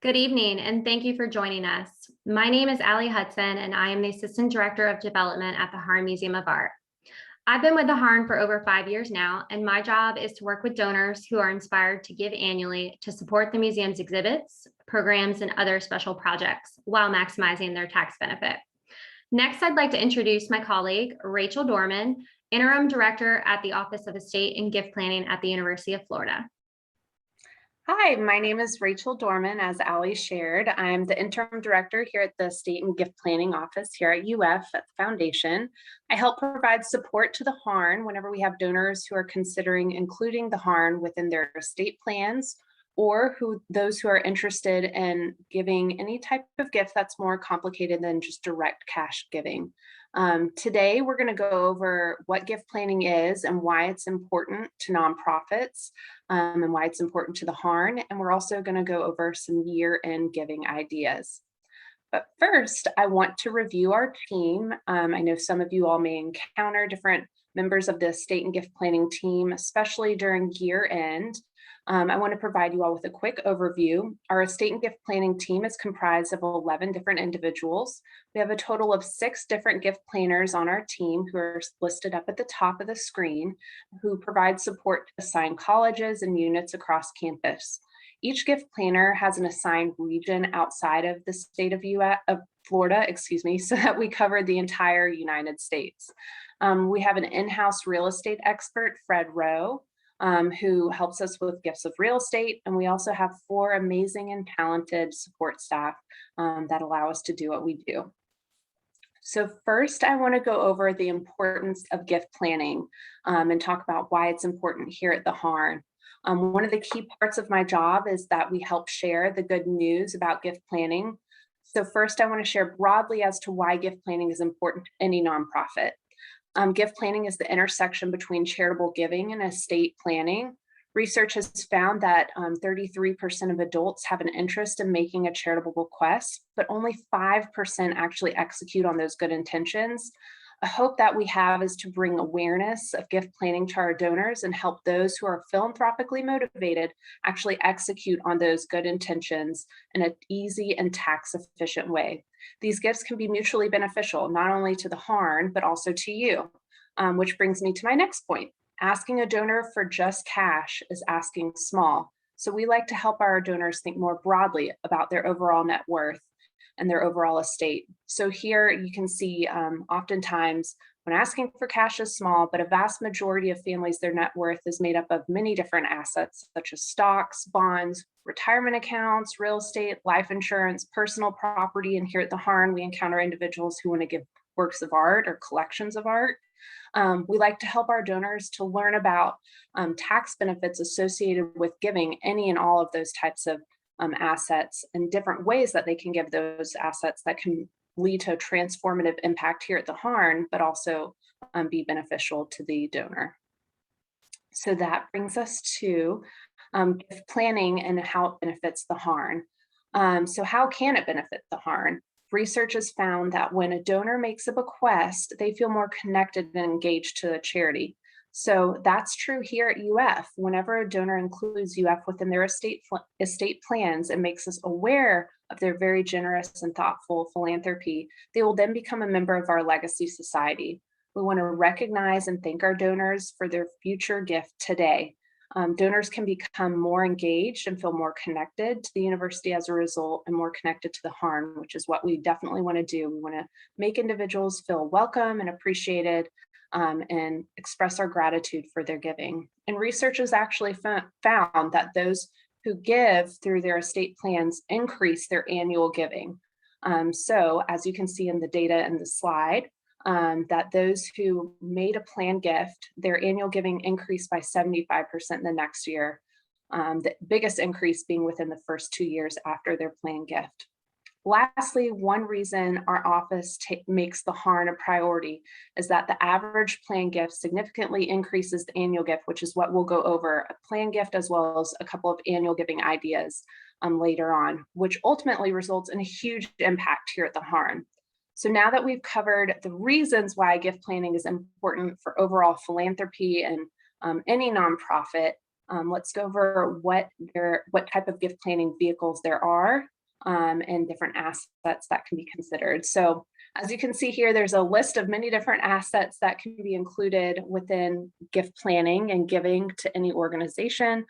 Good evening, and thank you for joining us. My name is Allie Hudson, and I am the Assistant Director of Development at the Harn Museum of Art. I've been with the Harn for over 5 years now, and my job is to work with donors who are inspired to give annually to support the museum's exhibits, programs, and other special projects while maximizing their tax benefit. Next, I'd like to introduce my colleague, Rachel Dorman, Interim Director at the Office of Estate and Gift Planning at the University of Florida. Hi, my name is Rachel Dorman, as Allie shared. I'm the interim director here at the Estate and Gift Planning Office here at UF at the Foundation. I help provide support to the Harn whenever we have donors who are considering including the Harn within their estate plans, or those who are interested in giving any type of gift that's more complicated than just direct cash giving. Today, we're going to go over what gift planning is and why it's important to nonprofits, and why it's important to the Harn. And we're also going to go over some year-end giving ideas. But first, I want to review our team. I know some of you all may encounter different members of the estate and gift planning team, especially during year end. I want to provide you all with a quick overview. Our estate and gift planning team is comprised of 11 different individuals. We have a total of 6 different gift planners on our team who are listed up at the top of the screen, who provide support to assigned colleges and units across campus. Each gift planner has an assigned region outside of the state of Florida, so that we cover the entire United States. We have an in-house real estate expert, Fred Rowe, who helps us with gifts of real estate. And we also have 4 amazing and talented support staff that allow us to do what we do. So first, I want to go over the importance of gift planning and talk about why it's important here at the Harn. One of the key parts of my job is that we help share the good news about gift planning. So first, I want to share broadly as to why gift planning is important to any nonprofit. Gift planning is the intersection between charitable giving and estate planning. Research has found that 33% of adults have an interest in making a charitable bequest, but only 5% actually execute on those good intentions. A hope that we have is to bring awareness of gift planning to our donors and help those who are philanthropically motivated actually execute on those good intentions in an easy and tax efficient way. These gifts can be mutually beneficial, not only to the Harn, but also to you, which brings me to my next point. Asking a donor for just cash is asking small. So we like to help our donors think more broadly about their overall net worth and their overall estate. So here you can see oftentimes when asking for cash is small, but a vast majority of families, their net worth is made up of many different assets, such as stocks, bonds, retirement accounts, real estate, life insurance, personal property. And here at the Harn, we encounter individuals who want to give works of art or collections of art. We like to help our donors to learn about tax benefits associated with giving any and all of those types of assets and different ways that they can give those assets that can lead to a transformative impact here at the Harn, but also be beneficial to the donor. So that brings us to gift planning and how it benefits the Harn. So how can it benefit the Harn? Research has found that when a donor makes a bequest, they feel more connected and engaged to the charity. So that's true here at UF. Whenever a donor includes UF within their estate plans and makes us aware of their very generous and thoughtful philanthropy, they will then become a member of our legacy society. We want to recognize and thank our donors for their future gift today. Donors can become more engaged and feel more connected to the university as a result, and more connected to the Harn, which is what we definitely want to do. We want to make individuals feel welcome and appreciated, and express our gratitude for their giving. And research has actually found that those who give through their estate plans increase their annual giving. So as you can see in the data in the slide, that those who made a planned gift, their annual giving increased by 75% the next year, the biggest increase being within the first 2 years after their planned gift. Lastly, one reason our office makes the Harn a priority is that the average planned gift significantly increases the annual gift, which is what we'll go over, a planned gift as well as a couple of annual giving ideas later on, which ultimately results in a huge impact here at the Harn. So now that we've covered the reasons why gift planning is important for overall philanthropy and any nonprofit, Let's go over what type of gift planning vehicles there are, and different assets that can be considered. So as you can see here, there's a list of many different assets that can be included within gift planning and giving to any organization,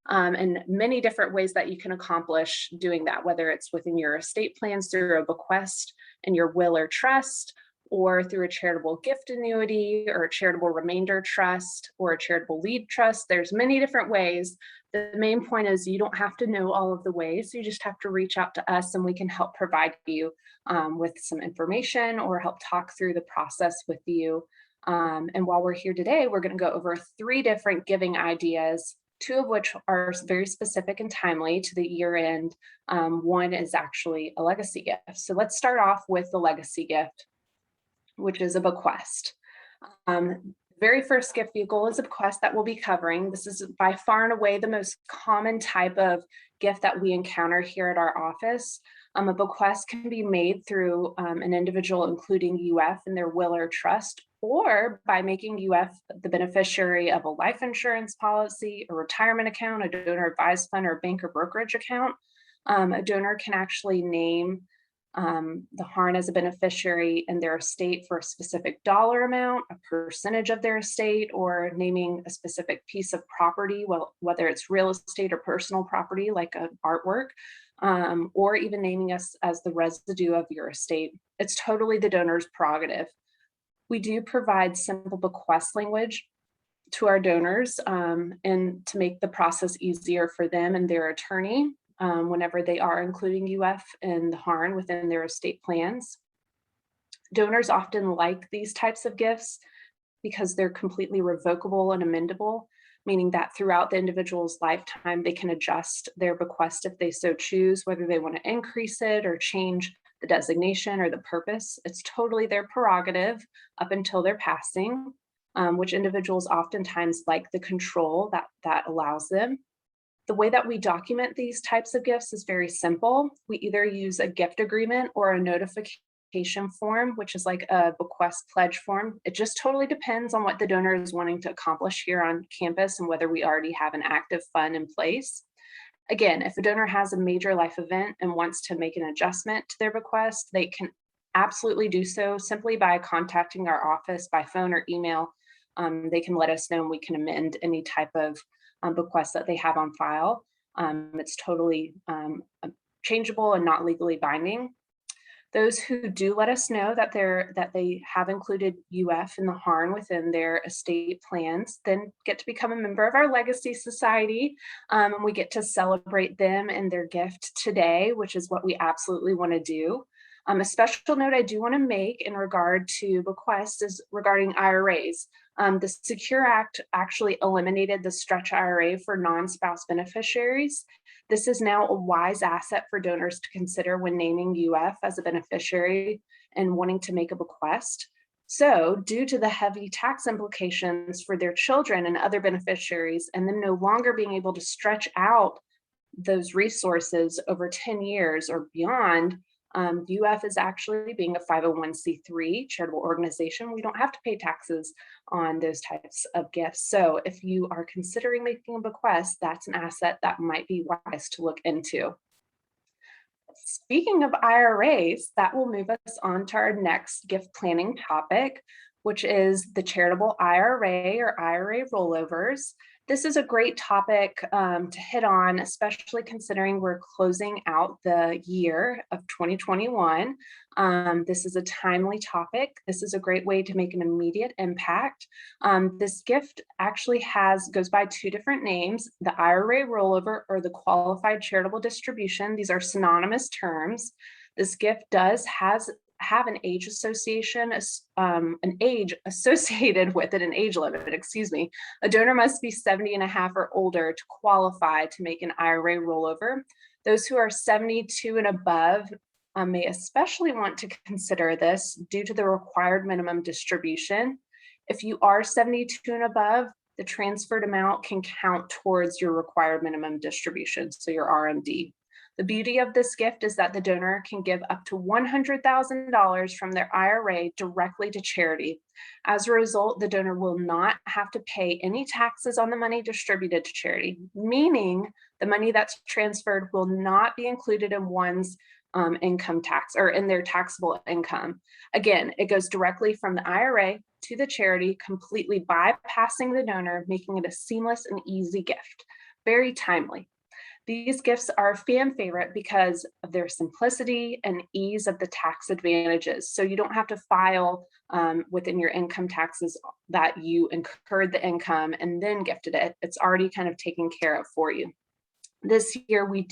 and many different ways that you can accomplish doing that, whether it's within your estate plans through a bequest and your will or trust, or through a charitable gift annuity or a charitable remainder trust or a charitable lead trust. There's many different ways. The main point is you don't have to know all of the ways. You just have to reach out to us and we can help provide you with some information or help talk through the process with you. And while we're here today, we're going to go over 3 different giving ideas, 2 of which are very specific and timely to the year end. One is actually a legacy gift. So let's start off with the legacy gift, which is a bequest. Very first gift vehicle is a bequest that we'll be covering. This is by far and away the most common type of gift that we encounter here at our office. A bequest can be made through an individual including UF in their will or trust, or by making UF the beneficiary of a life insurance policy, a retirement account, a donor advised fund, or bank or brokerage account. A donor can actually name the Harn as a beneficiary in their estate for a specific dollar amount, a percentage of their estate, or naming a specific piece of property, well, whether it's real estate or personal property like an artwork, or even naming us as the residue of your estate. It's totally the donor's prerogative. We do provide simple bequest language to our donors, and to make the process easier for them and their attorney whenever they are including UF and the Harn within their estate plans. Donors often like these types of gifts because they're completely revocable and amendable, meaning that throughout the individual's lifetime, they can adjust their bequest if they so choose, whether they want to increase it or change the designation or the purpose. It's totally their prerogative up until their passing, which individuals oftentimes like the control that allows them. The way that we document these types of gifts is very simple. We either use a gift agreement or a notification form, which is like a bequest pledge form. It just totally depends on what the donor is wanting to accomplish here on campus and whether we already have an active fund in place. Again, if a donor has a major life event and wants to make an adjustment to their bequest, they can absolutely do so simply by contacting our office by phone or email. They can let us know and we can amend any type of bequests that they have on file. It's totally changeable and not legally binding. Those who do let us know that they have included UF and the Harn within their estate plans then get to become a member of our Legacy Society, and we get to celebrate them and their gift today, which is what we absolutely want to do. A special note I do want to make in regard to bequests is regarding IRAs. The Secure Act actually eliminated the stretch IRA for non-spouse beneficiaries. This is now a wise asset for donors to consider when naming UF as a beneficiary and wanting to make a bequest. So, due to the heavy tax implications for their children and other beneficiaries, and them no longer being able to stretch out those resources over 10 years or beyond, UF is actually being a 501c3 charitable organization. We don't have to pay taxes on those types of gifts. So if you are considering making a bequest, that's an asset that might be wise to look into. Speaking of IRAs, that will move us on to our next gift planning topic, which is the charitable IRA or IRA rollovers. This is a great topic to hit on, especially considering we're closing out the year of 2021. This is a timely topic. This is a great way to make an immediate impact. This gift actually goes by 2 different names, the IRA rollover or the qualified charitable distribution. These are synonymous terms. This gift does have an age association, an age associated with it, an age limit, excuse me. A donor must be 70 and a half or older to qualify to make an IRA rollover. Those who are 72 and above may especially want to consider this due to the required minimum distribution. If you are 72 and above, the transferred amount can count towards your required minimum distribution, so your RMD. The beauty of this gift is that the donor can give up to $100,000 from their IRA directly to charity. As a result, the donor will not have to pay any taxes on the money distributed to charity, meaning the money that's transferred will not be included in one's income tax or in their taxable income. Again, it goes directly from the IRA to the charity, completely bypassing the donor, making it a seamless and easy gift. Very timely. These gifts are a fan favorite because of their simplicity and ease of the tax advantages. So you don't have to file within your income taxes that you incurred the income and then gifted it. It's already kind of taken care of for you. This year we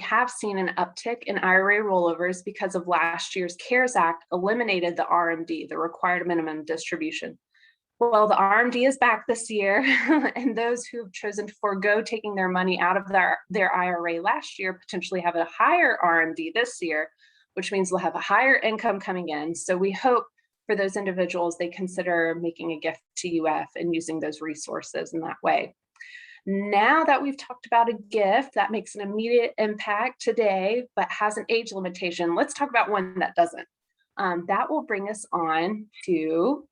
have seen an uptick in IRA rollovers because of last year's CARES Act eliminated the RMD, the required minimum distribution. Well, the RMD is back this year, and those who have chosen to forego taking their money out of their IRA last year potentially have a higher RMD this year, which means they'll have a higher income coming in. So we hope for those individuals, they consider making a gift to UF and using those resources in that way. Now that we've talked about a gift that makes an immediate impact today, but has an age limitation, let's talk about one that doesn't. That will bring us on to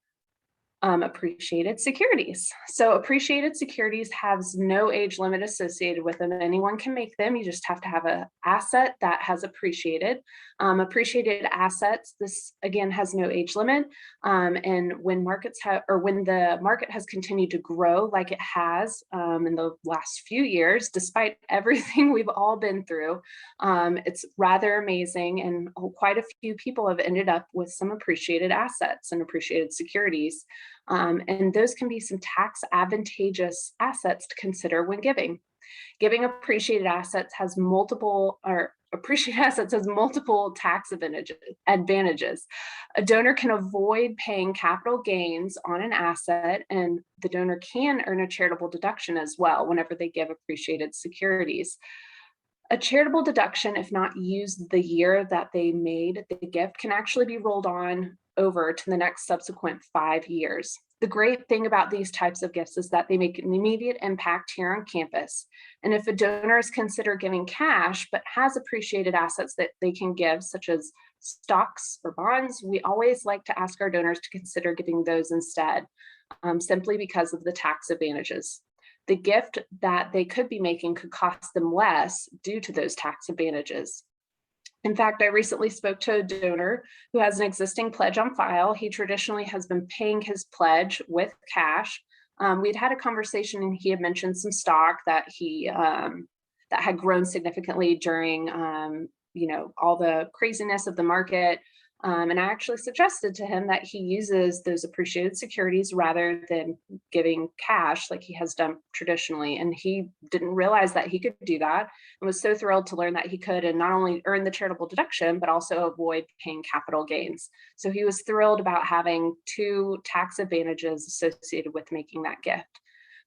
appreciated securities. So appreciated securities has no age limit associated with them. Anyone can make them. You just have to have an asset that has appreciated. Appreciated assets, this again has no age limit. And when the market has continued to grow like it has in the last few years, despite everything we've all been through, it's rather amazing. And quite a few people have ended up with some appreciated assets and appreciated securities. And those can be some tax advantageous assets to consider when giving. Giving appreciated assets has multiple tax advantages. A donor can avoid paying capital gains on an asset, and the donor can earn a charitable deduction as well whenever they give appreciated securities. A charitable deduction, if not used the year that they made the gift, can actually be rolled on over to the next subsequent 5 years. The great thing about these types of gifts is that they make an immediate impact here on campus. And if a donor is considered giving cash, but has appreciated assets that they can give, such as stocks or bonds, we always like to ask our donors to consider giving those instead, simply because of the tax advantages. The gift that they could be making could cost them less due to those tax advantages. In fact, I recently spoke to a donor who has an existing pledge on file. He traditionally has been paying his pledge with cash. We'd had a conversation and he had mentioned some stock that that had grown significantly during all the craziness of the market. And I actually suggested to him that he uses those appreciated securities rather than giving cash like he has done traditionally. And he didn't realize that he could do that and was so thrilled to learn that he could, and not only earn the charitable deduction, but also avoid paying capital gains. So he was thrilled about having 2 tax advantages associated with making that gift.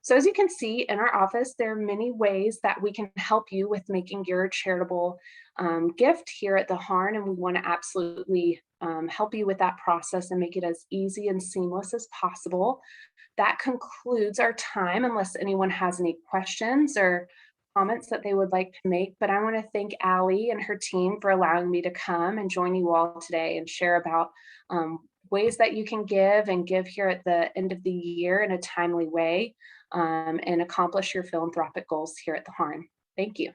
So as you can see in our office, there are many ways that we can help you with making your charitable gift here at the Harn, and we want to absolutely help you with that process and make it as easy and seamless as possible. That concludes our time, unless anyone has any questions or comments that they would like to make. But I want to thank Allie and her team for allowing me to come and join you all today and share about ways that you can give here at the end of the year in a timely way, and accomplish your philanthropic goals here at the Harn. Thank you.